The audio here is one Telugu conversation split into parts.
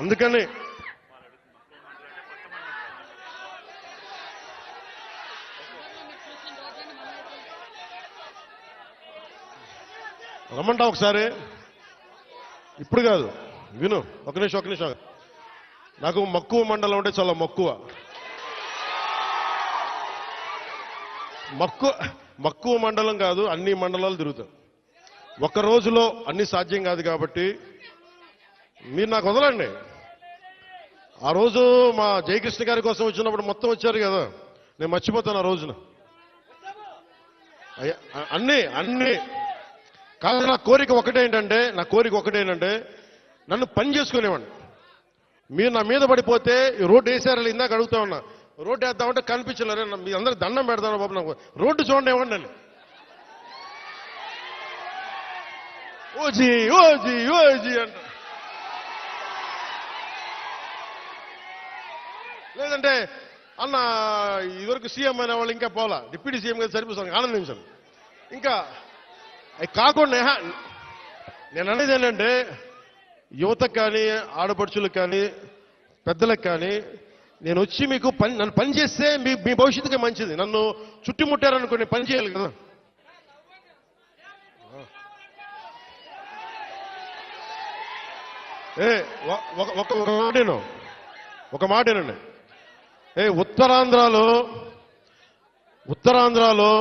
అందుకని రమ్మంటా ఒకసారి, ఇప్పుడు కాదు, విను, ఒక నిమిషం. నాకు మక్కువ మండలం అంటే చాలా మక్కువ మండలం కాదు, అన్ని మండలాలు తిరుగుతాం. ఒక్క రోజులో అన్ని సాధ్యం కాదు కాబట్టి మీరు నాకు వదలండి. ఆ రోజు మా జయకృష్ణ గారి కోసం వచ్చినప్పుడు మొత్తం వచ్చారు కదా, నేను మర్చిపోతాను ఆ రోజున. అన్ని కాదు. నా కోరిక ఒకటేంటంటే నన్ను పని చేసుకునేవాడిని. మీరు నా మీద పడిపోతే రోడ్డు వేసారు, ఇందాక అడుగుతా ఉన్నా, రోడ్డు వేద్దామంటే కనిపించలేరు. మీ అందరూ దండం పెడతాను బాబు, నాకు రోడ్డు చూడండి ఇవ్వండి అని. ఓజీ అంట. లేదంటే అన్న ఇదివరకు సీఎం అనే వాళ్ళు ఇంకా పోలా, డిప్యూటీ సీఎం గారు సరిపోతాను, ఆనందించాను. ఇంకా అవి కాకుండా నేను అనేది ఏంటంటే యువతకు కానీ, ఆడపడుచులకు కానీ, పెద్దలకు కానీ, నేను వచ్చి మీకు నన్ను పని చేస్తే మీ భవిష్యత్తుకి మంచిది. నన్ను చుట్టుముట్టారనుకోండి, పని చేయాలి కదా. ఒక మాటేనండి. ఉత్తరాంధ్రలో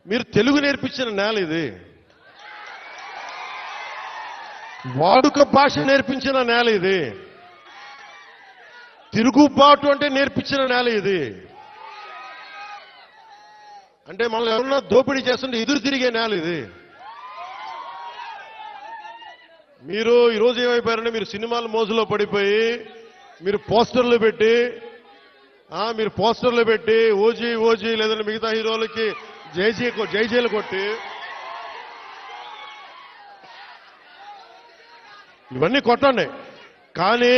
మీరు తెలుగు నేర్పించిన నేల ఇది, వాడుక భాష నేర్పించిన నేల ఇది, తిరుగుబాటు అంటే నేర్పించిన నేల ఇది. అంటే మనల్ని ఎవరన్నా దోపిడీ చేస్తుంటే ఎదురు తిరిగే నేల ఇది. మీరు ఈరోజు ఏమైపోయారంటే, మీరు సినిమాల మోజులో పడిపోయి మీరు పోస్టర్లు పెట్టి ఓజీ లేదంటే మిగతా హీరోలకి జైజీలు కొట్టి ఇవన్నీ కొట్టండి. కానీ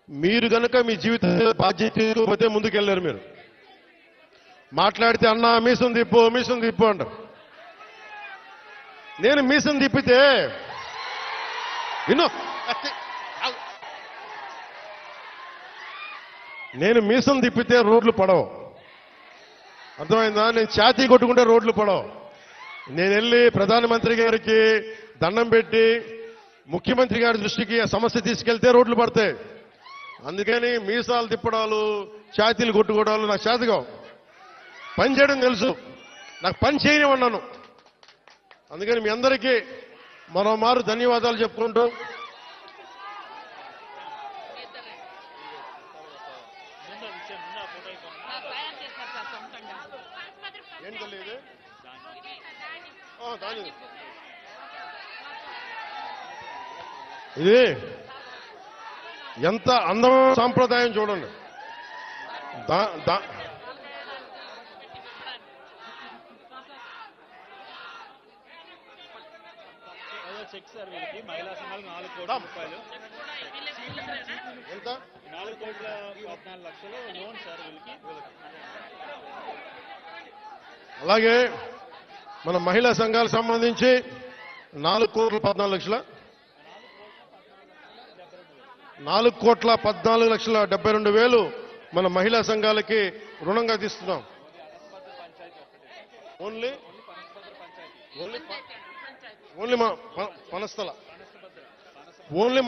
మీరు గనక మీ జీవిత బాధ్యత తీసుకోకపోతే ముందుకెళ్ళారు. మీరు మాట్లాడితే అన్నా మీసం తిప్పు అంటారు. నేను మీసం తిప్పితే రోడ్లు పడవు, అర్థమైందా? నేను ఛాతీ కొట్టుకుంటే రోడ్లు పడవు. నేను వెళ్ళి ప్రధానమంత్రి గారికి దండం పెట్టి ముఖ్యమంత్రి గారి దృష్టికి ఆ సమస్య తీసుకెళ్తే రోడ్లు పడతాయి. అందుకని మీసాలు తిప్పడాలు, ఛాతీలు కొట్టుకోవడాలు నాకు చేతగా. పని చేయడం తెలుసు, నాకు పని చేయనివన్నాను. అందుకని మీ అందరికీ మరోమారు ధన్యవాదాలు చెప్పుకుంటూ, ఇది ఎంత అందమైన సాంప్రదాయం చూడండి. చెక్ సార్ వీళ్ళకి మహిళా సంఘాలు 4 కోట్ల రూపాయలు, ఎంత 4,14,00,000 లోన్ సార్ వీళ్ళకి. అలాగే మన మహిళా సంఘాలకు సంబంధించి 4,14,00,000 4,14,72,000 మన మహిళా సంఘాలకి రుణంగా తీస్తున్నాం. ఓన్లీ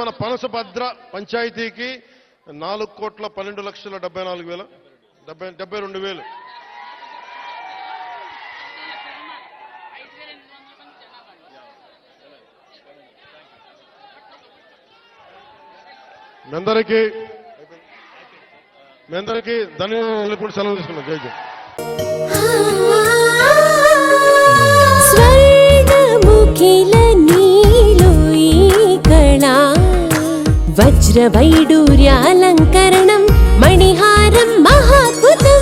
మన పనసభద్ర పంచాయతీకి 4,12,74,000 మీ అందరికీ ధన్యవాదాలు కూడా సెలవు తీసుకున్నాం. జై జై. వజ్రవైడూర్యాలంకరణం మణిహారం మహాద్భుతం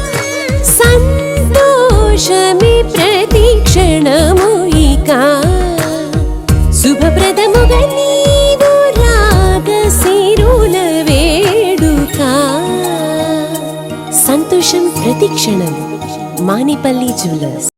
సంతోషమి ప్రతిక్షణము ఇక శుభప్రదముగా నీవు రాగశిరుల వేడుక సంతోషం ప్రతిక్షణం మానిపల్లి జ్యువెలర్స్.